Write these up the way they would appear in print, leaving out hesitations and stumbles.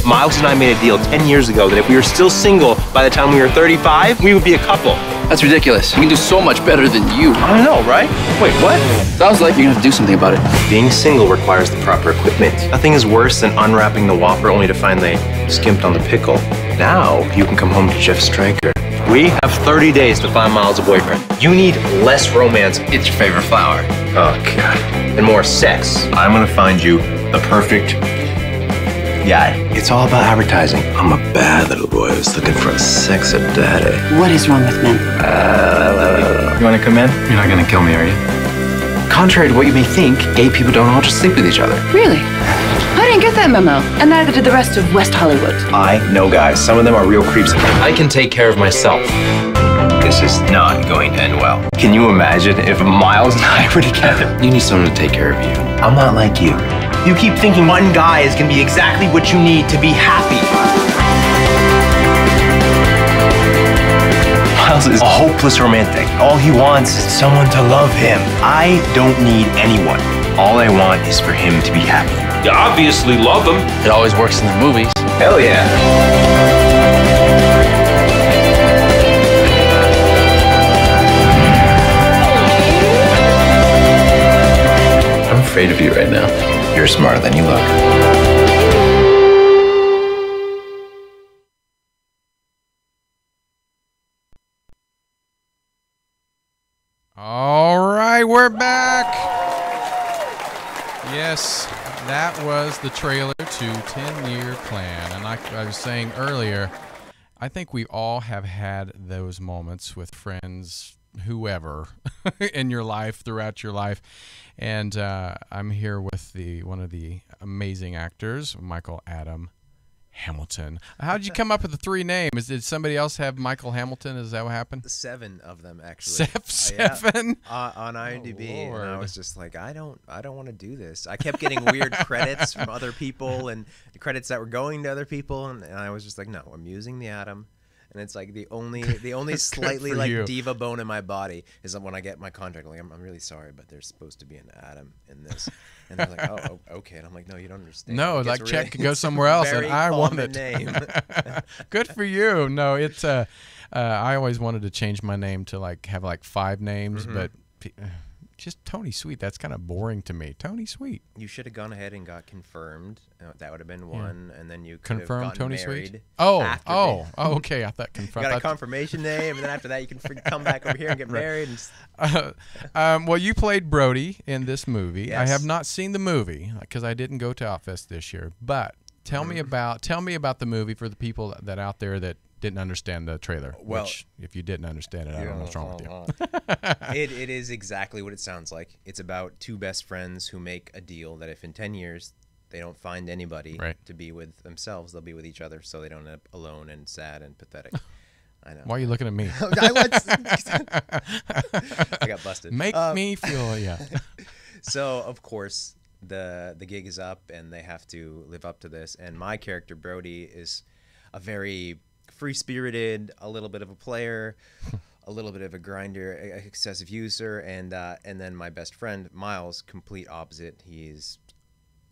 Miles and I made a deal 10 years ago that if we were still single by the time we were 35, we would be a couple. That's ridiculous. We can do so much better than you. I know, right? Wait, what? Sounds like you're gonna have to do something about it. Being single requires the proper equipment. Nothing is worse than unwrapping the Whopper only to find they skimped on the pickle. Now, you can come home to Jeff Stryker. We have 30 days to find Miles a boyfriend. You need less romance. It's your favorite flower. Oh, God. And more sex. I'm gonna find you the perfect guy. It's all about advertising. I'm a bad little boy who's looking for a sexy daddy. What is wrong with men? You wanna come in? You're not gonna kill me, are you? Contrary to what you may think, gay people don't all just sleep with each other. Really? I didn't get that memo, and neither did the rest of West Hollywood. I know guys. Some of them are real creeps. I can take care of myself. This is not going to end well. Can you imagine if Miles and I were together? You need someone to take care of you. I'm not like you. You keep thinking one guy is going to be exactly what you need to be happy. Miles is a hopeless romantic. All he wants is someone to love him. I don't need anyone. All I want is for him to be happy. You obviously love him. It always works in the movies. Hell yeah. I'm afraid of you right now. You're smarter than you look. All right, we're back. Yes, that was the trailer to 10-Year Plan. And like I was saying earlier, I think we all have had those moments with friends, whoever, in your life, throughout your life. And I'm here with one of the amazing actors, Michael Adam Hamilton. How did you come up with the 3 names? Did somebody else have Michael Hamilton? Is that what happened? 7 of them, actually. Seven? On IMDb, Lord. and I was just like, I don't want to do this. I kept getting weird credits from other people and the credits that were going to other people, and I was just like, no, I'm using the Adam. And it's like the only slightly like you. diva bone in my body is that when I get my contract, like I'm really sorry, but there's supposed to be an Adam in this. And they're like, oh, okay. And I'm like, no, you don't understand. No, like really, check could go it's somewhere else, and very I want common it. Name. Good for you. No, it's I always wanted to change my name to have 5 names, but just Tony Sweet. That's kind of boring to me. Tony Sweet. You should have gone ahead and got confirmed. That would have been one, and then you could Confirmed have gotten Tony married. Sweet. Oh, okay. I thought confirmed. You got a confirmation name, and then after that, you can come back over here and get married. And well, you played Brody in this movie. Yes. I have not seen the movie because I didn't go to Outfest this year. But tell me about the movie for the people that out there that didn't understand the trailer. Well, which, if you didn't understand it, I don't know what's wrong with you. It is exactly what it sounds like. It's about 2 best friends who make a deal that if in 10 years they don't find anybody to be with themselves, they'll be with each other, so they don't end up alone and sad and pathetic. I know. Why are you looking at me? I got busted. Make me feel, yeah. So, of course, the gig is up, and they have to live up to this. And my character, Brody, is a very free-spirited, a little bit of a player, a little bit of a grinder, excessive user, and then my best friend, Miles, complete opposite. He's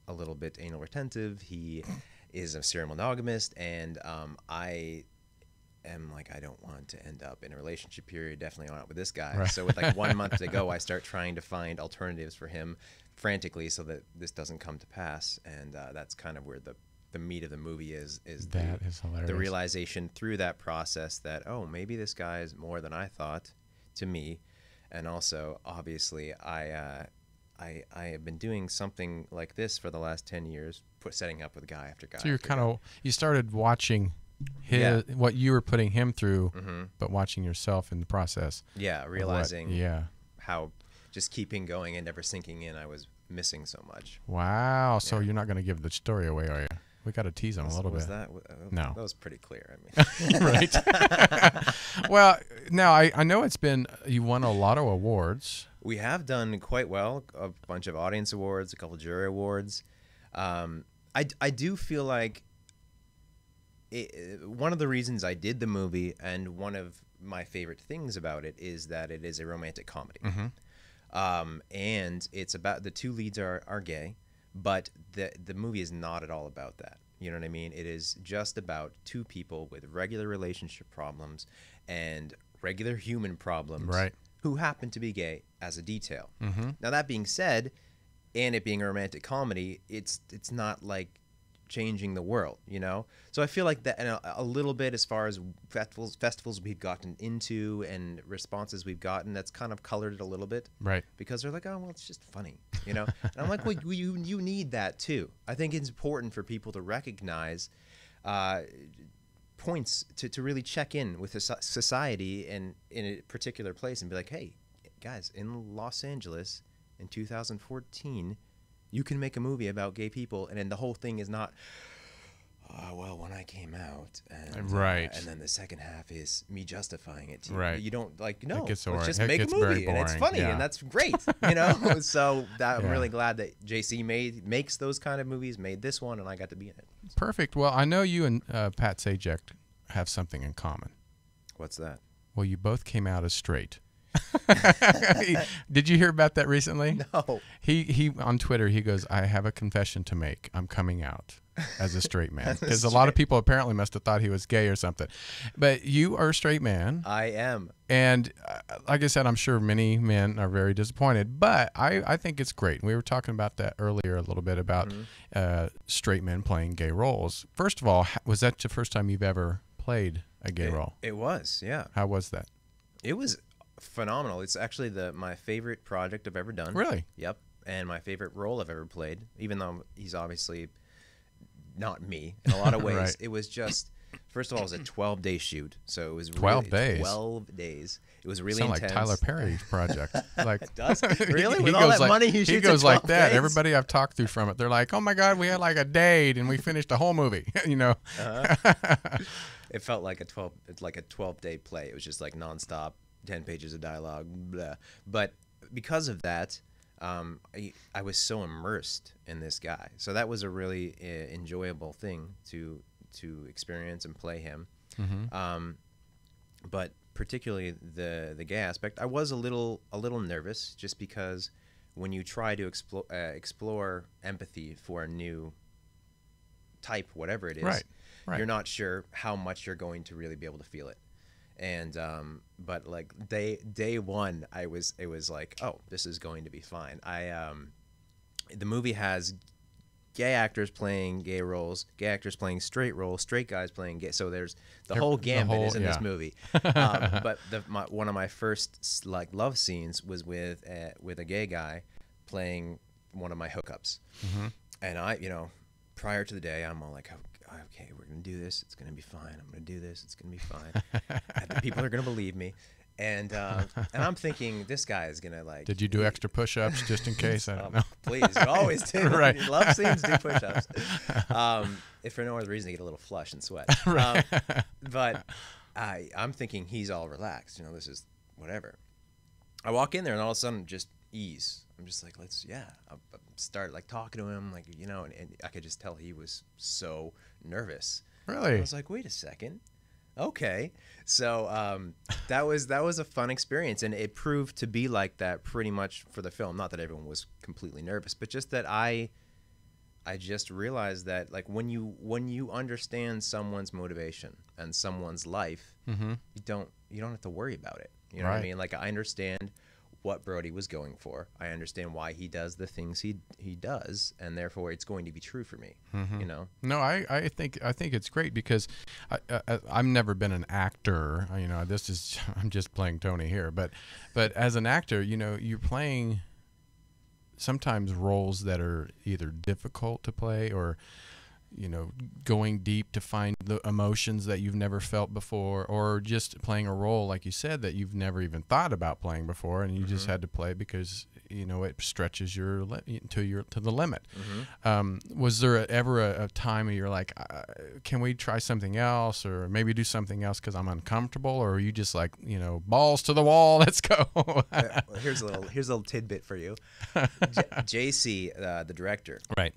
a little bit anal retentive. He is a serial monogamist, and I am like, I don't want to end up in a relationship period, definitely not with this guy. Right. So with 1 month to go, I start trying to find alternatives for him frantically so that this doesn't come to pass. And that's kind of where the meat of the movie is hilarious. The realization through that process that, oh, maybe this guy is more than I thought to me. And also, obviously, I have been doing something like this for the last 10 years, setting up with guy after guy. So you're you started watching what you were putting him through, but watching yourself in the process. Yeah, realizing how just keeping going and never sinking in, I was missing so much. Wow. So you're not going to give the story away, are you? We got to tease them a little bit. No. That was pretty clear. I mean. Right. Well, now I know you won a lot of awards. We have done quite well. A bunch of audience awards, a couple jury awards. I do feel like one of the reasons I did the movie, and one of my favorite things about it, is that it is a romantic comedy. And it's about, the 2 leads are gay, but the movie is not at all about that. You know what I mean? It is just about two people with regular relationship problems and regular human problems, Right. who happen to be gay as a detail. Mm-hmm. Now, that being said, and it being a romantic comedy, it's not like changing the world, you know? So I feel like that, and a little bit as far as festivals we've gotten into and responses we've gotten, that's kind of colored it a little bit. Right. Because they're like, oh, well, it's just funny, you know? And I'm like, well, you need that too. I think it's important for people to recognize points to really check in with the society and in a particular place and be like, hey, guys, in Los Angeles in 2014, you can make a movie about gay people, and then the whole thing is not, well, when I came out, and Right. and then the second half is me justifying it to you. Right. You don't like, no, gets let's boring. just It make a gets very movie, and it's boring, funny, yeah. and that's great, you know. So I'm Yeah. really glad that JC makes those kind of movies, made this one, and I got to be in it. Perfect. Well, I know you and Pat Sajak have something in common. What's that? Well, you both came out as straight. Did you hear about that recently? No. He on Twitter, he goes, I have a confession to make. I'm coming out as a straight man. As a Because a lot of straight- people apparently must have thought he was gay or something. But you are a straight man. I am. And like I said, I'm sure many men are very disappointed. But I think it's great. We were talking about that earlier a little bit about straight men playing gay roles. First of all, was that the first time you've ever played a gay role? It was, yeah. How was that? It was phenomenal. It's actually my favorite project I've ever done. Really? Yep. And my favorite role I've ever played, even though he's obviously not me in a lot of ways. Right. It was just, first of all, it was a 12-day shoot. So it was 12 really, days? 12 days. It was really Sound intense. like Tyler Perry's project. Like, It does? Really? He With all goes that money he he shoots goes in like 12 that. days? Everybody I've talked to from it, they're like, "Oh my God, we had like a date and we finished a whole movie." You know. It felt like a 12-day play. It was just like nonstop, 10 pages of dialogue, blah. But because of that, I was so immersed in this guy. So that was a really enjoyable thing to experience and play him. But particularly the gay aspect, I was a little nervous, just because when you try to explore empathy for a new type, whatever it is, Right. you're not sure how much you're going to really be able to feel it. And but like day one, it was like, oh, this is going to be fine. The movie has gay actors playing gay roles, gay actors playing straight roles, straight guys playing gay. So there's the whole gambit is in this movie. But one of my first like love scenes was with a gay guy playing one of my hookups. And I, prior to the day, I'm all like, oh, okay, we're gonna do this. It's gonna be fine. I'm gonna do this. It's gonna be fine. And the people are gonna believe me. And I'm thinking, this guy is gonna like. Did you do extra push-ups just in case? I don't know. Please, you always do. Right. Love scenes, do push-ups. If for no other reason, to get a little flush and sweat. But I'm thinking he's all relaxed. This is whatever. I walk in there and all of a sudden just ease. I'm just like, I start like talking to him, like, and I could just tell he was so nervous. Really? I was like, wait a second. Okay. So that was a fun experience, and it proved to be like that pretty much for the film. Not that everyone was completely nervous, but just that I just realized that, like, when you understand someone's motivation and someone's life, you don't have to worry about it. You know what I mean? Like, I understand what Brody was going for. I understand why he does the things he does, and therefore it's going to be true for me. No, I think it's great because I've never been an actor. I'm just playing Tony here, but as an actor, you're playing sometimes roles that are either difficult to play or going deep to find the emotions that you've never felt before, or just playing a role, like you said, that you've never even thought about playing before, and you just had to play because it stretches your to the limit. Was there ever a time where you're like, can we try something else, or maybe do something else because I'm uncomfortable, or are you just like, balls to the wall, let's go? Well, here's a little tidbit for you. JC, the director, right?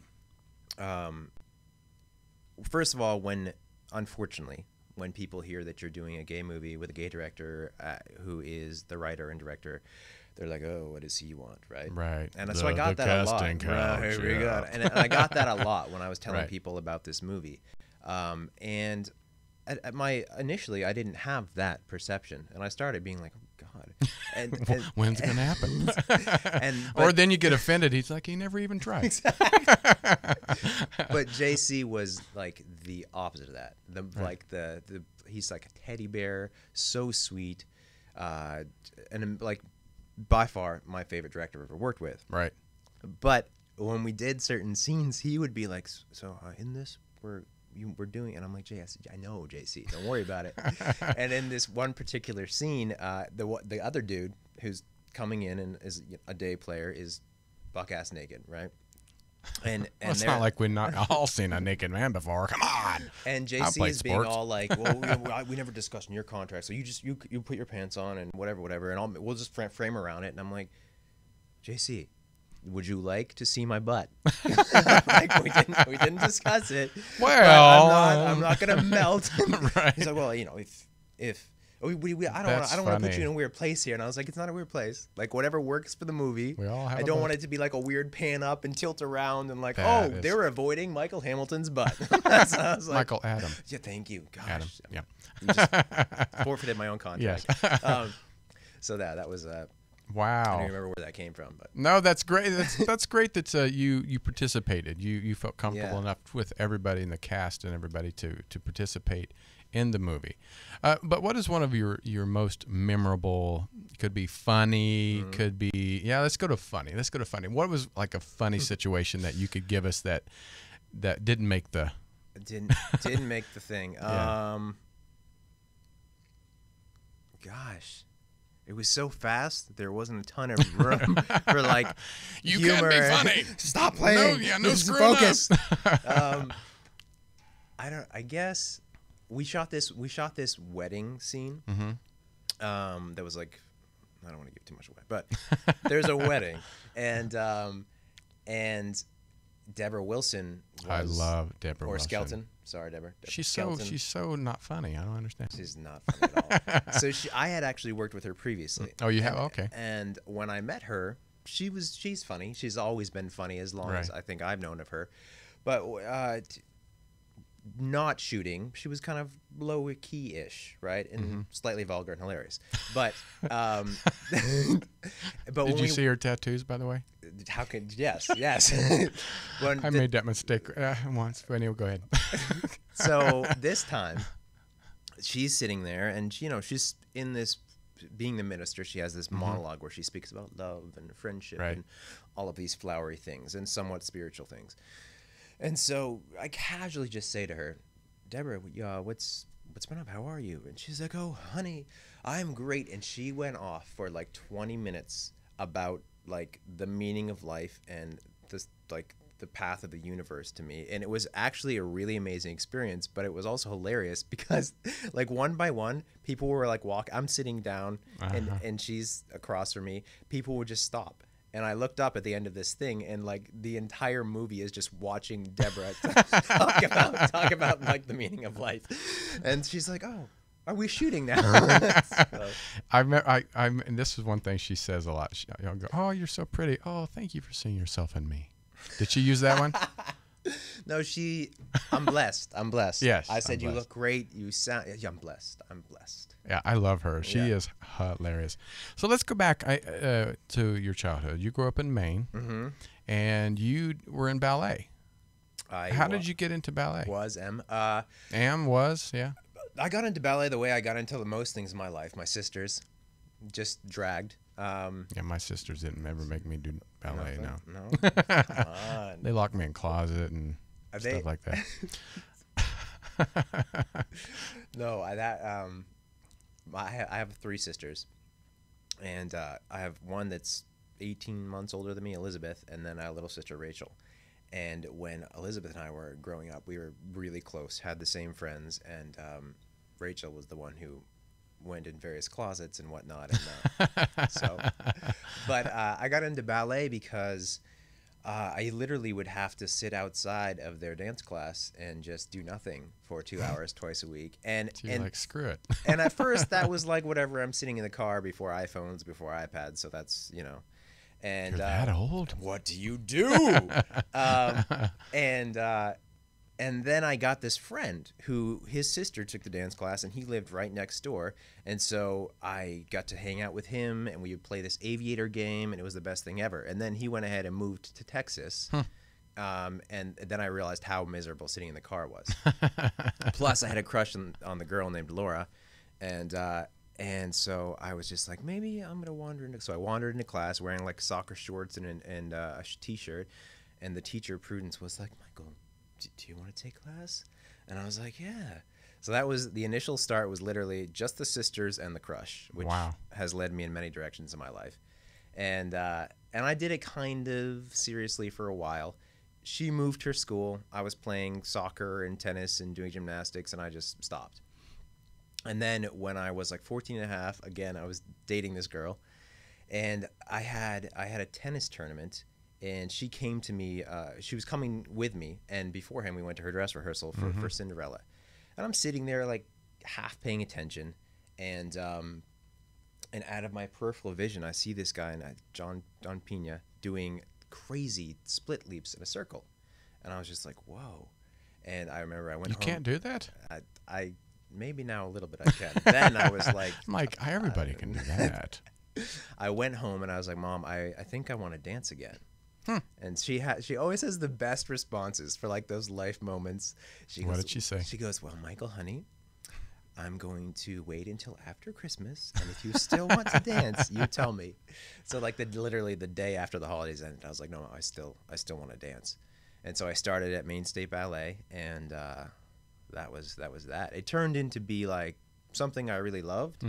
First of all, unfortunately, when people hear that you're doing a gay movie with a gay director who is the writer and director, they're like, oh, what does he want, right? Right. And so I got that a lot. casting couch, Right, very yeah. good. And I got that a lot when I was telling Right. people about this movie. And initially, I didn't have that perception, and I started being like, oh God, and When's it gonna happen? but Or then you get offended. He's like, he never even tried. But JC was like the opposite of that. Like the he's like a teddy bear, so sweet, and like by far my favorite director I've ever worked with. Right. But when we did certain scenes, he would be like, so in this we're doing, and I'm like, JC, I know, JC, don't worry about it. And in this one particular scene, the other dude who's coming in and is a day player is buck ass naked, right? And It's not like we've not all seen a naked man before. Come on. And I'll JC play is being sports. all like, well, we never discussed in your contract, so you put your pants on and whatever, and we'll just frame around it. And I'm like, JC, would you like to see my butt? Like we didn't discuss it. Well, I'm not gonna melt. Right. He's like, well, if I don't want to put you in a weird place here. And I was like, it's not a weird place. Like whatever works for the movie. We all have I a don't butt. want it to be like a weird pan up and tilt around and like, That oh, is- they were avoiding Michael Hamilton's butt. So I was like, Michael Adam. yeah, thank you. Gosh, Adam. Yeah. I just forfeited my own contract. Yes. So that was I Wow. don't even remember where that came from, but No, that's great. That's great that you participated. You felt comfortable Yeah. enough with everybody in the cast and everybody to participate in the movie. But what is one of your most memorable? Could be funny. Mm-hmm. Could be Let's go to funny. What was like a funny situation that you could give us that didn't make the didn't make the thing. Yeah. Gosh. It was so fast that there wasn't a ton of room for like You humor. can't be funny. Stop playing. No This is screwing up. focus. I guess we shot this wedding scene. Mm-hmm. That was like, I don't want to give too much away, but there's a wedding, and Deborah Wilson was, I love Deborah or Wilson. Skelton. Sorry, Deborah. She's Skelton. so not funny. I don't understand. She's not funny at all. So I had actually worked with her previously. Oh, you have? And- Okay. And when I met her, she's funny. She's always been funny as long as Right. I think I've known of her. But not shooting, she was kind of low key-ish, right? And slightly vulgar and hilarious. But but Did you see her tattoos, by the way? How could yes. When I made that mistake once. But anyway, go ahead. So this time, she's sitting there, and she's in this, being the minister. She has this monologue where she speaks about love and friendship Right. and all of these flowery things and somewhat spiritual things. And so I casually just say to her, Deborah, what's been up? How are you? And she's like, oh, honey, I'm great. And she went off for like 20 minutes about like the meaning of life and this like the path of the universe to me. And it was actually a really amazing experience, but it was also hilarious because like one by one, people were like I'm sitting down and she's across from me. People would just stop. And I looked up at the end of this thing, and like the entire movie is just watching Deborah talk about like the meaning of life. And she's like, "Oh, are we shooting now?" So, And this is one thing she says a lot. She'll go, "Oh, you're so pretty. Oh, thank you for seeing yourself in me." Did she use that one? no, I'm blessed. I'm blessed. Yes, I said I'm you blessed. look great. You sound. Yeah, I'm blessed. I'm blessed. Yeah, I love her. She Yeah. is hilarious. So let's go back to your childhood. You grew up in Maine, and you were in ballet. How did you get into ballet? Yeah. I got into ballet the way I got into most things in my life. My sisters just dragged. Yeah, my sisters didn't ever make me do ballet. No, Come on. they locked me in closet and stuff like that. No, I have 3 sisters, and I have one that's 18 months older than me, Elizabeth, and then a little sister, Rachel. And when Elizabeth and I were growing up, we were really close, had the same friends, and Rachel was the one who went in various closets and whatnot. And, but I got into ballet because I literally would have to sit outside of their dance class and just do nothing for 2 hours twice a week. And So you're like, screw it. and at first that was like whatever. I'm sitting in the car before iPhones, before iPads, so that's And You're that old? What do you do? And then I got this friend who his sister took the dance class, and he lived right next door. And so I got to hang out with him, and we would play this aviator game, and it was the best thing ever. And then he went ahead and moved to Texas. And then I realized how miserable sitting in the car was. Plus, I had a crush on the girl named Laura. And so I was just like, maybe I'm going to wander into... So I wandered into class wearing like soccer shorts and a t-shirt. And the teacher, Prudence, was like, Michael, do you want to take class? And I was like, yeah. So that was the initial start, was literally just the sisters and the crush, which has led me in many directions in my life. And I did it kind of seriously for a while. She moved her school. I was playing soccer and tennis and doing gymnastics, and I just stopped. And then when I was like 14 and a half, again, I was dating this girl, and I had a tennis tournament. And she came to me, she was coming with me, and beforehand we went to her dress rehearsal for Cinderella. And I'm sitting there like half paying attention, and out of my peripheral vision, I see this guy, Don Pena, doing crazy split leaps in a circle. And I was just like, whoa. And I remember I went home. You can't do that? I maybe now a little bit I can. Then I was like... Mike, everybody can do that. I went home and I was like, Mom, I think I want to dance again. And she always has the best responses for like those life moments. What did she say? She goes, well, Michael, honey, I'm going to wait until after Christmas, and if you still want to dance, you tell me. So like literally the day after the holidays ended, I was like, no, I still want to dance. And so I started at Maine State Ballet, and that was that. It turned into be like something I really loved,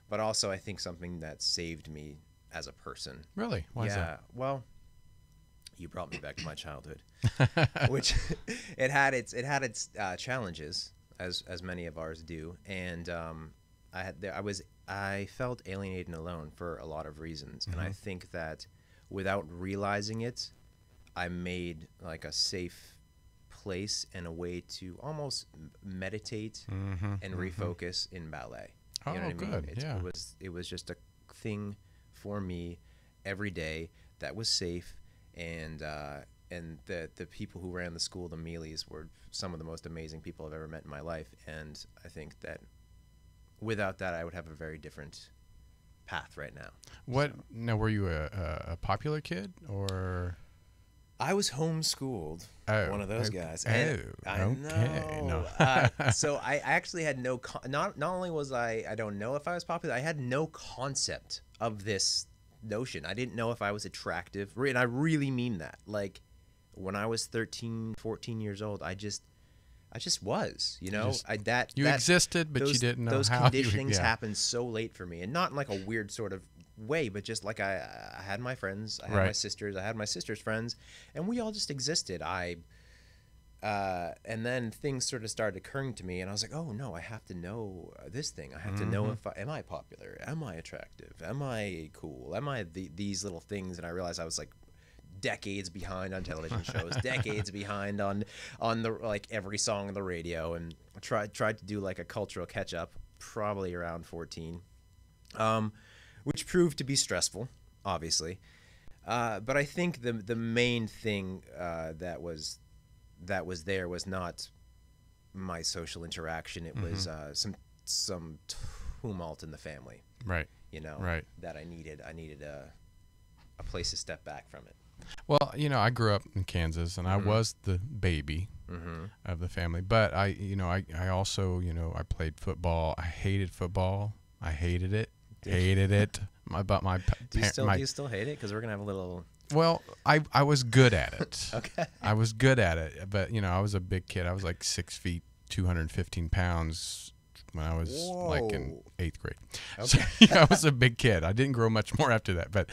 but also I think something that saved me as a person. Really? Why is that? Well, you brought me back to my childhood, which it had its challenges, as many of ours do, and I felt alienated and alone for a lot of reasons, and I think that without realizing it, I made like a safe place and a way to almost meditate and refocus in ballet. You know what I mean? Good. It was just a thing for me every day that was safe. And the people who ran the school, the Mealies, were some of the most amazing people I've ever met in my life. And I think that without that, I would have a very different path right now. Now, were you a popular kid, or? I was homeschooled. One of those guys. And I okay. know. So I actually had not only was I don't know if I was popular, I had no concept of this notion. I didn't know if I was attractive, and I really mean that. Like when I was 13, 14 years old, I just was, you existed, but you didn't know those how. Those conditionings happened so late for me, and not in like a weird sort of way, but just like I had my friends, I had my sisters, I had my sister's friends, and we all just existed. And then things sort of started occurring to me, and I was like, oh no, I have to know this thing. I have to know am I popular? Am I attractive? Am I cool? Am I these little things? And I realized I was like decades behind on television shows, decades behind on the like every song on the radio, and tried to do like a cultural catch up probably around 14, which proved to be stressful, obviously. But I think the main thing that was there was not my social interaction. It was some tumult in the family. Right. That I needed a place to step back from it. Well, I grew up in Kansas, and I was the baby of the family. But I also, I played football. I hated football. I hated it. Hated it. Do you still hate it? Because we're gonna have a little. Well, I was good at it. Okay. I was good at it, but I was a big kid. I was like 6 feet, 215 pounds when I was like in 8th grade. Okay. So I was a big kid. I didn't grow much more after that, but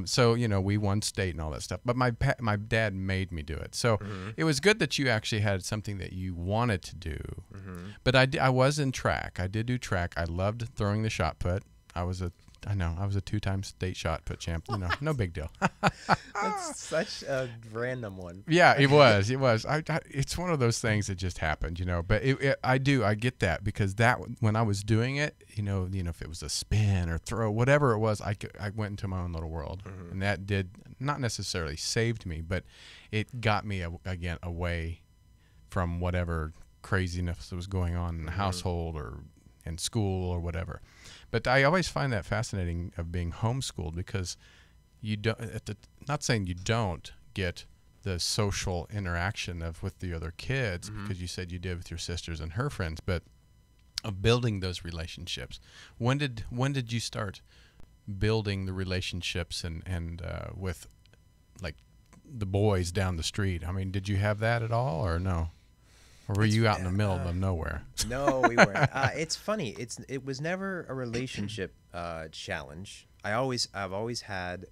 so we won state and all that stuff. But my dad made me do it, so it was good that you actually had something that you wanted to do. But I was in track. I did do track. I loved throwing the shot put. I was a I know. I was a 2-time state shot put champ. You know, no big deal. That's such a random one. Yeah, it was. It was. It's one of those things that just happened, you know. But I get that, because that when I was doing it, you know, if it was a spin or throw, whatever it was, I went into my own little world, and that did not necessarily saved me, but it got me again away from whatever craziness that was going on in the household or in school or whatever. But I always find that fascinating of being homeschooled, because you don't. Not saying you don't get the social interaction with the other kids, because you said you did with your sisters and her friends, but of building those relationships. When did you start building the relationships and with like the boys down the street? I mean, did you have that at all, or no? Or were you out in the middle of nowhere? No, we weren't. It's funny. It was never a relationship challenge. I've always had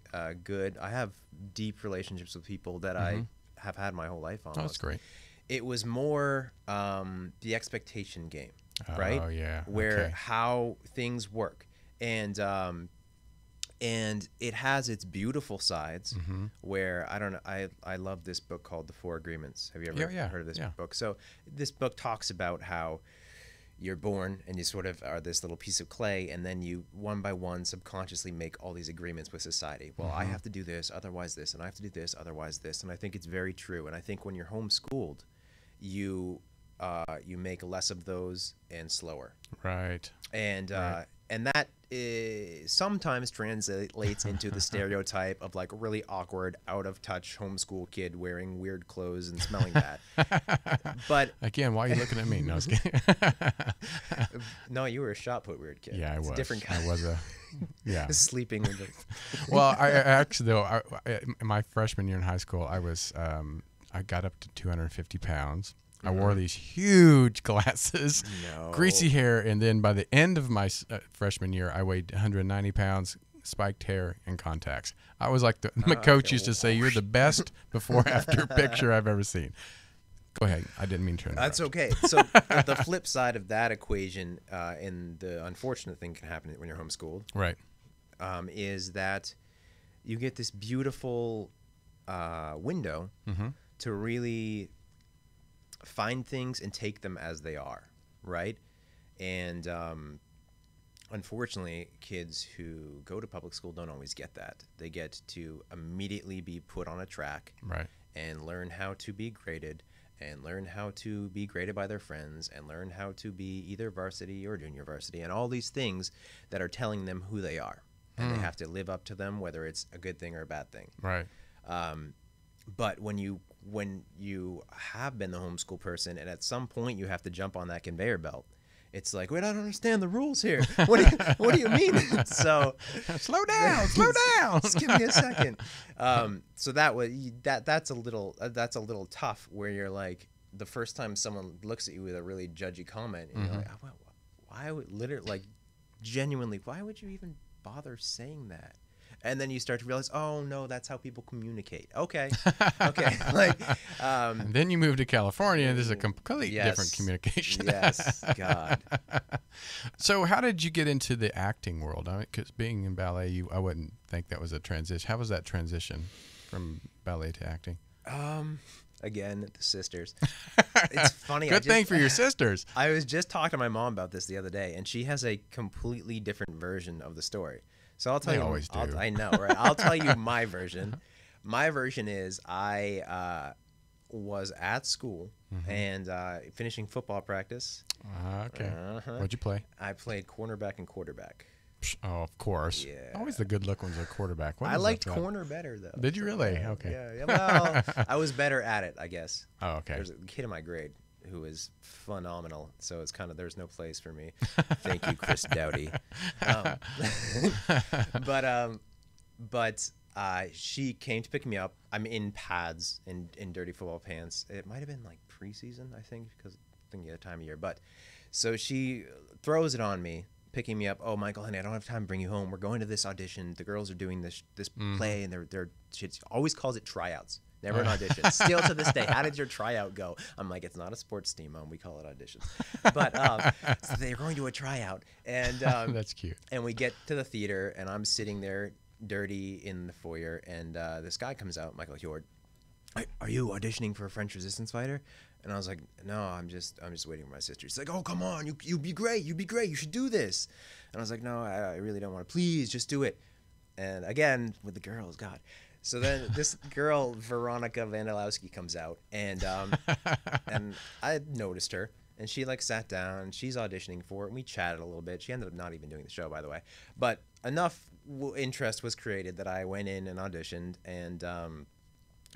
good. I have deep relationships with people that I have had my whole life almost. Oh, that's great. It was more the expectation game, right? Oh yeah. Where how things work, and it has its beautiful sides. Where I don't know. I love this book called The Four Agreements. Have you ever heard of this book? So this book talks about how you're born and you sort of are this little piece of clay, and then you one by one subconsciously make all these agreements with society. Well, I have to do this, otherwise this, and I have to do this, otherwise this. And I think it's very true. And I think when you're homeschooled, you make less of those and slower. Right. And that sometimes translates into the stereotype of like a really awkward, out of touch homeschool kid wearing weird clothes and smelling bad. But again, why are you looking at me? No, I was kidding. No, you were a shot put weird kid. Yeah, I was. Different kind. I was sleeping with the. Well, I actually though, in my freshman year in high school, I got up to 250 pounds. I wore these huge glasses, greasy hair, and then by the end of my freshman year, I weighed 190 pounds, spiked hair, and contacts. I was like my coach used to say, "You're the best before-after picture I've ever seen." Go ahead. I didn't mean to interrupt. That's okay. So the flip side of that equation, and the unfortunate thing can happen when you're homeschooled, right, is that you get this beautiful window to really find things and take them as they are, right? And unfortunately, kids who go to public school don't always get that. They get to immediately be put on a track, right, and learn how to be graded, and learn how to be graded by their friends, and learn how to be either varsity or junior varsity, and all these things that are telling them who they are, and they have to live up to them, whether it's a good thing or a bad thing. right. But when you have been the homeschool person, and at some point you have to jump on that conveyor belt, it's like, wait, I don't understand the rules here. What do you mean? So slow down. Just give me a second. So that's a little tough, where you're like, the first time someone looks at you with a really judgy comment, and you're like, why would genuinely, why would you even bother saying that? And then you start to realize, oh no, that's how people communicate. Okay. Like, and then you move to California, and there's a completely different communication. Yes, God. So how did you get into the acting world? I mean, because being in ballet, I wouldn't think that was a transition. How was that transition from ballet to acting? Again, the sisters. It's funny. Good thing for your sisters. I was just talking to my mom about this the other day, and she has a completely different version of the story. So I'll tell you. Always do. I know, right? I'll tell you my version. My version is I was at school and finishing football practice. Okay. What'd you play? I played cornerback and quarterback. Oh, of course. Yeah. Always the good look one's a quarterback. I liked corner better, though. Did you really? Okay. Yeah. Well, I was better at it, I guess. Oh, okay. There's a kid in my grade who is phenomenal, so it's kind of, there's no place for me. Thank you, Chris Dowdy. But she came to pick me up. I'm in pads and in dirty football pants. It might have been like preseason, I think, because I think the time of year. But so she throws it on me, picking me up. Oh, Michael, honey, I don't have time to bring you home. We're going to this audition. The girls are doing this play, and she always calls it tryouts. Never an audition. Still to this day. How did your tryout go? I'm like, it's not a sports team, Mom. We call it auditions. But so they're going to a tryout, and That's cute. And we get to the theater, and I'm sitting there dirty in the foyer, and this guy comes out, Michael Hjord. Are you auditioning for a French resistance fighter? And I was like, no, I'm just waiting for my sister. She's like, oh, come on, you'd be great, you should do this. And I was like, no, I really don't want to. Please, just do it. And again, with the girls, God. So then this girl, Veronica Vandalowski, comes out, and and I noticed her, and she like sat down. She's auditioning for it, and we chatted a little bit. She ended up not even doing the show, by the way, but enough interest was created that I went in and auditioned and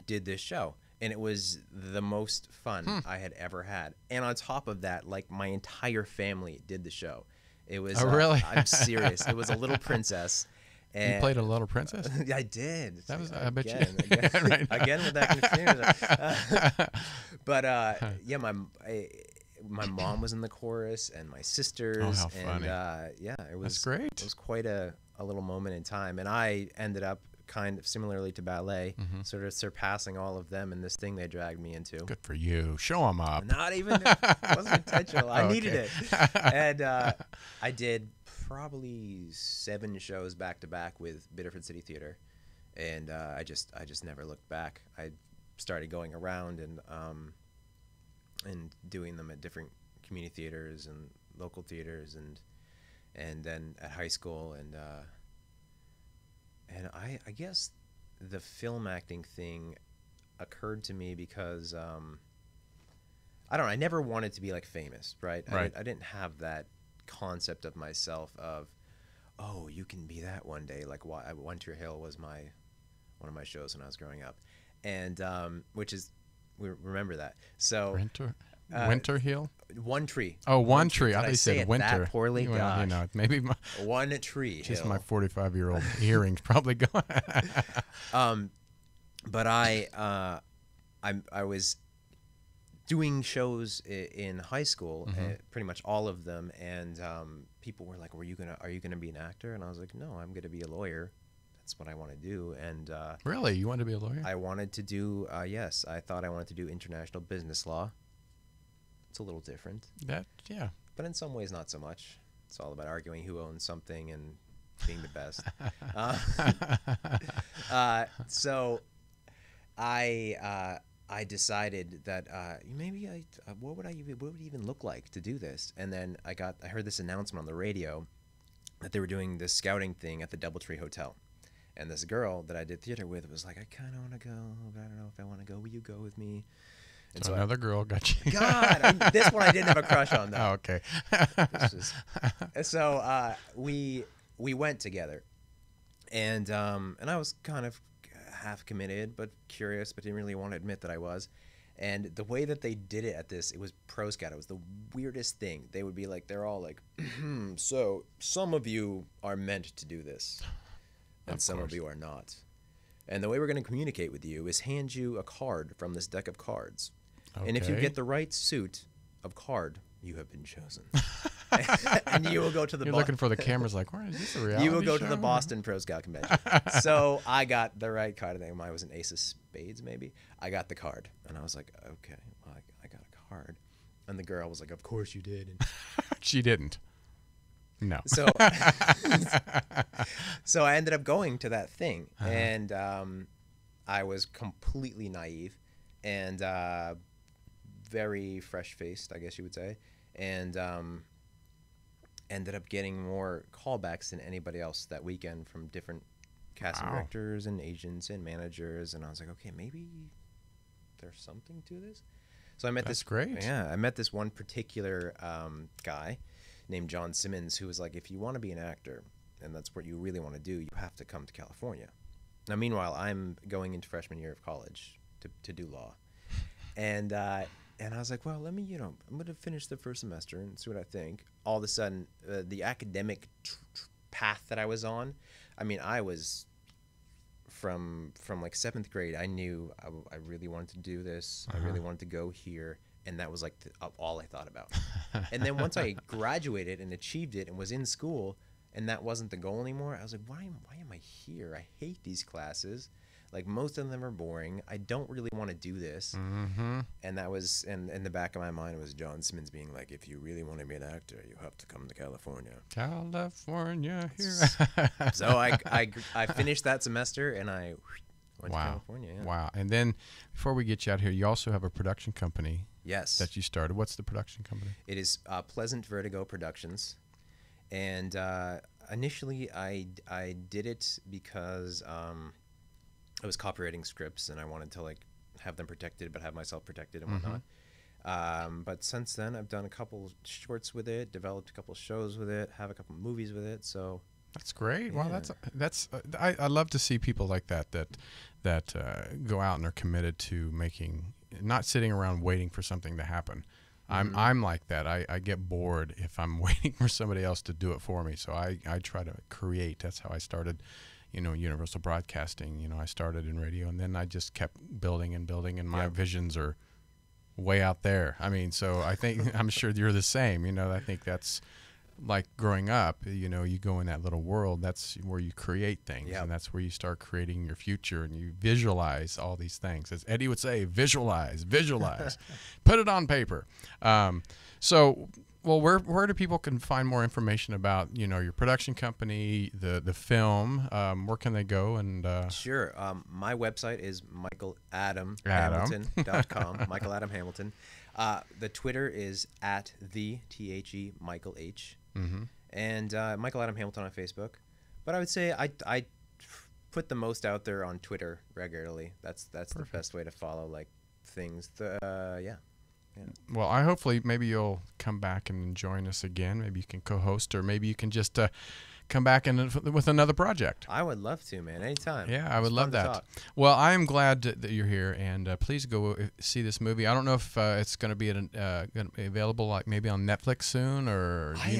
did this show, and it was the most fun I had ever had. And on top of that, like my entire family did the show. It was really? I'm serious. It was a little princess. And You played a little princess? I did. That was, I bet you. Again, Right. again with that confusion. But yeah, my mom was in the chorus, and my sisters. Oh, how and funny. Yeah, it was That's great. It was quite a little moment in time, and I ended up kind of similarly to ballet, sort of surpassing all of them in this thing they dragged me into. Good for you. Show them up. Not even, it wasn't intentional. I needed it. And I did probably 7 shows back to back with Biddeford City Theater, and I just never looked back. I started going around and doing them at different community theaters and local theaters, and then at high school, and I guess the film acting thing occurred to me because I don't know, I never wanted to be like famous, right? Right. I didn't have that concept of myself of, oh, you can be that one day. Like One Tree Hill was one of my shows when I was growing up, and which is, we remember that. So Winter Hill? One Tree. Oh, One Tree. Did I thought you say said it winter. that poorly? Well, Gosh. you know, maybe One Tree just Hill. my 45-year-old hearing's probably gone. But I was doing shows in high school, pretty much all of them, and people were like, are you gonna be an actor? And I was like, no, I'm gonna be a lawyer. That's what I want to do. And Really? You want to be a lawyer? I wanted to do yes, I thought I wanted to do international business law. It's a little different, Yeah. but in some ways not so much. It's all about arguing who owns something and being the best. So I decided that maybe what would it even look like to do this? And then I heard this announcement on the radio that they were doing this scouting thing at the Doubletree Hotel. And this girl that I did theater with was like, I kind of want to go, but I don't know if I want to go. Will you go with me? And So another girl got you. God, this one I didn't have a crush on, though. Oh, okay. So we went together, and I was kind of half committed, but curious, but didn't really want to admit that I was. And the way that they did it at this, it was Pro Scout. It was the weirdest thing. They would be like, they're all like, so some of you are meant to do this, and some of you are not. And the way we're going to communicate with you is hand you a card from this deck of cards. Okay. And if you get the right suit of card, you have been chosen. And you will go to the You're looking for the cameras like, where is this a reality You will go show? to the Boston Pro Scout Convention. So I got the right card. I think mine was an Ace of Spades, maybe. I got the card. And I was like, okay, well, I got a card. And the girl was like, of course you did. And She didn't. No. so so I ended up going to that thing. And I was completely naive and very fresh-faced, I guess you would say. And ended up getting more callbacks than anybody else that weekend from different casting directors and agents and managers. And I was like, okay, maybe there's something to this. So I met That's great. Yeah, I met this one particular guy named John Simmons who was like, if you want to be an actor and that's what you really want to do, you have to come to California. Now, meanwhile, I'm going into freshman year of college to do law. And I was like, well, let me, I'm going to finish the first semester and see what I think. All of a sudden, the academic path that I was on, I mean, I was from like 7th grade, I knew I really wanted to do this. I really wanted to go here. And that was like all I thought about. And then once I graduated and achieved it and was in school and that wasn't the goal anymore, I was like, why am I here? I hate these classes. Like, most of them are boring. I don't really want to do this. And that was, in the back of my mind was John Simmons being like, if you really want to be an actor, you have to come to California. California, here. So I finished that semester, and I went to California. Yeah. Wow. And then, before we get you out here, you also have a production company. Yes. That you started. What's the production company? It is Pleasant Vertigo Productions. And initially, I did it because I was copywriting scripts, and I wanted to, like, have them protected, but have myself protected and whatnot. But since then, I've done a couple shorts with it, developed a couple shows with it, have a couple movies with it. So that's great. Yeah. Wow, that's I love to see people like that go out and are committed to making, not sitting around waiting for something to happen. I'm like that. I get bored if I'm waiting for somebody else to do it for me. So I try to create. That's how I started, Universal Broadcasting. I started in radio, and then I just kept building and building, and my visions are way out there. I mean, so I think I'm sure you're the same. I think that's like growing up. You go in that little world. That's where you create things, and that's where you start creating your future, and you visualize all these things. As Eddie would say, visualize, put it on paper. Well, where do people can find more information about your production company, the film? Where can they go? And sure, my website is michaeladamhamilton.com. Michael Adam Hamilton. The Twitter is at @the Michael H. And Michael Adam Hamilton on Facebook. But I would say I put the most out there on Twitter regularly. That's the best way to follow things. Well, hopefully maybe you'll come back and join us again. Maybe you can co-host, or maybe you can just come back with another project. I would love to, man. Anytime. Yeah, I would love that. Well, I am glad that you're here, and please go see this movie. I don't know if it's going to be available maybe on Netflix soon, or I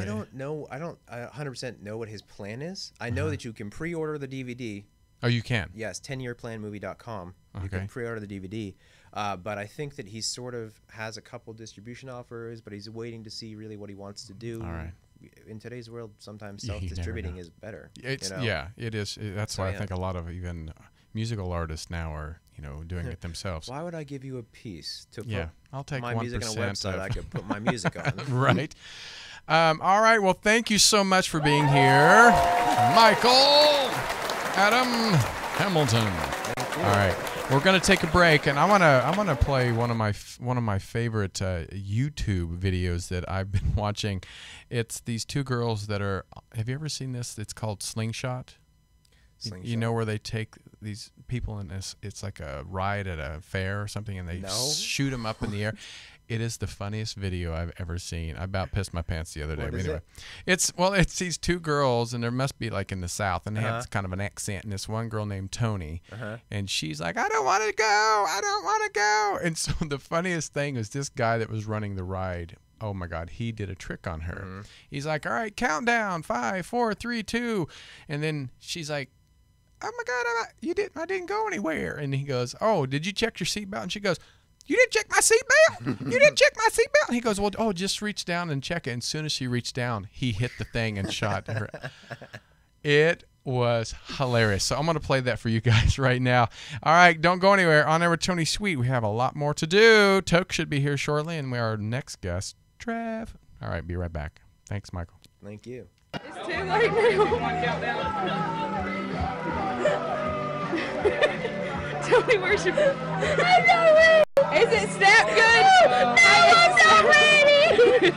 don't know. I don't 100% know what his plan is. I know that you can pre-order the DVD. Oh, you can? Yes, 10yearplanmovie.com. You can pre-order the DVD. But I think that he sort of has a couple distribution offers, but he's waiting to see really what he wants to do. All right. In today's world, sometimes self-distributing is better. Yeah, it is. That's why I think a lot of even musical artists now are doing it themselves. Why would I give you a piece to put I'll take my 1% music on a website? I could put my music on. Right. All right. Well, thank you so much for being here, Michael Adam Hamilton. All right. We're gonna take a break, and I wanna play one of my favorite YouTube videos that I've been watching. It's these two girls that are. Have you ever seen this? It's called Slingshot. You know where they take these people and it's like a ride at a fair or something, and they shoot them up in the air. It is the funniest video I've ever seen. I about pissed my pants the other day. What but is anyway, it? It's these two girls, and there must be in the South, and they have kind of an accent. And this one girl named Tony, and she's like, "I don't want to go. I don't want to go." And so the funniest thing is this guy that was running the ride. Oh my God, he did a trick on her. He's like, "All right, countdown, 5, 4, 3, 2," and then she's like, "Oh my God, I didn't go anywhere." And he goes, "Oh, did you check your seatbelt?" And she goes, "You didn't check my seatbelt? You didn't check my seatbelt?" And he goes, "Well, just reach down and check it." And as soon as she reached down, he hit the thing and shot her. It was hilarious. So I'm going to play that for you guys right now. All right, don't go anywhere. On Air with Tony Sweet, we have a lot more to do. Toke should be here shortly, and our next guest, Trev. All right, be right back. Thanks, Michael. Thank you. It's too late now. Tony, where's your... I know it! Is it snap good? No, I'm not ready!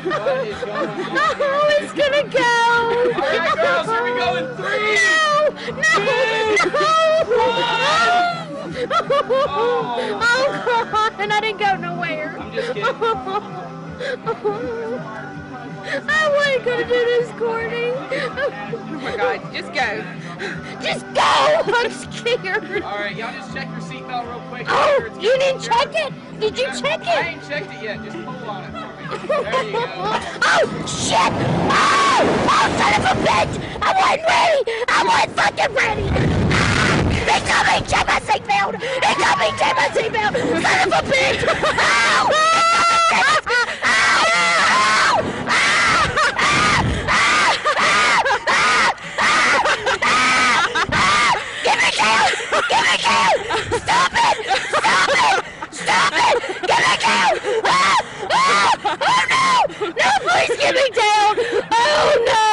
Oh, it's gonna go! All right, girls, here we go in 3, No! Oh, God, and I didn't go nowhere. I'm just kidding. I wasn't gonna do this, Courtney. Oh my God, just go. Just go! I'm scared. All right, y'all just check your seatbelt real quick. Oh, you didn't check it? Did you check I it? ain't checked it yet. Just pull on it for me. There you go. Oh, shit! Oh, son of a bitch! I wasn't ready! I wasn't fucking ready! Ah, they got me! Check my seatbelt! They got me! Check my seatbelt! Son of a bitch! Ow! Give me down! get me down. Oh no,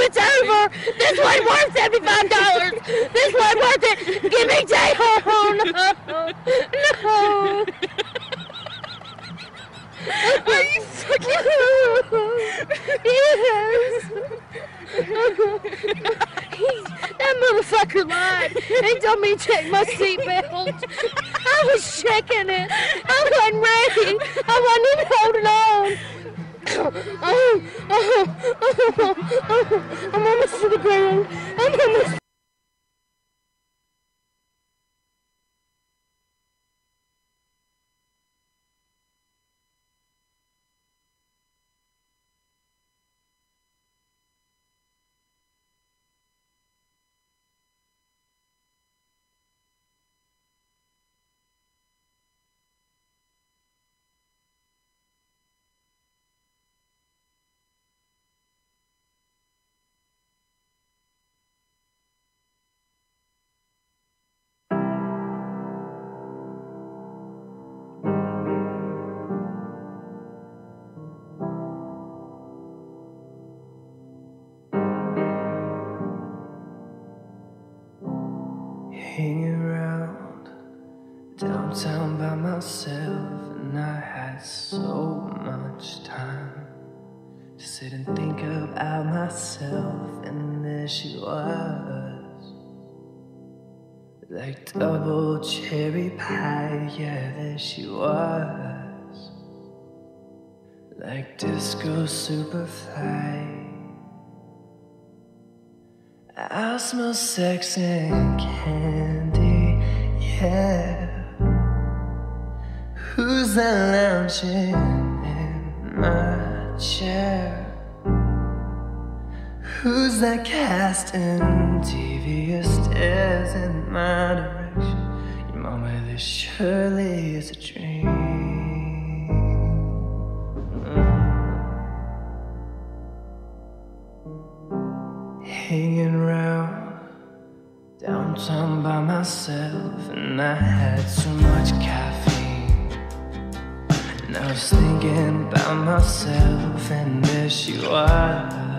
it's over. This wasn't worth $75. This wasn't worth it. Get me down. No. Are you fucking? Yes. That motherfucker lied. He told me to check my seatbelt. I was checking it. I wasn't ready. I wasn't even holding on. I'm almost to the ground. I'm almost. Hanging around downtown by myself, and I had so much time to sit and think about myself, and there she was, like double cherry pie, yeah, there she was, like disco superfly. I smell sex and candy, yeah. Who's that lounging in my chair? Who's that casting devious stares in my direction? Your mama, this surely is a dream. Hanging around downtown by myself, and I had so much caffeine, and I was thinking about myself, and there she was,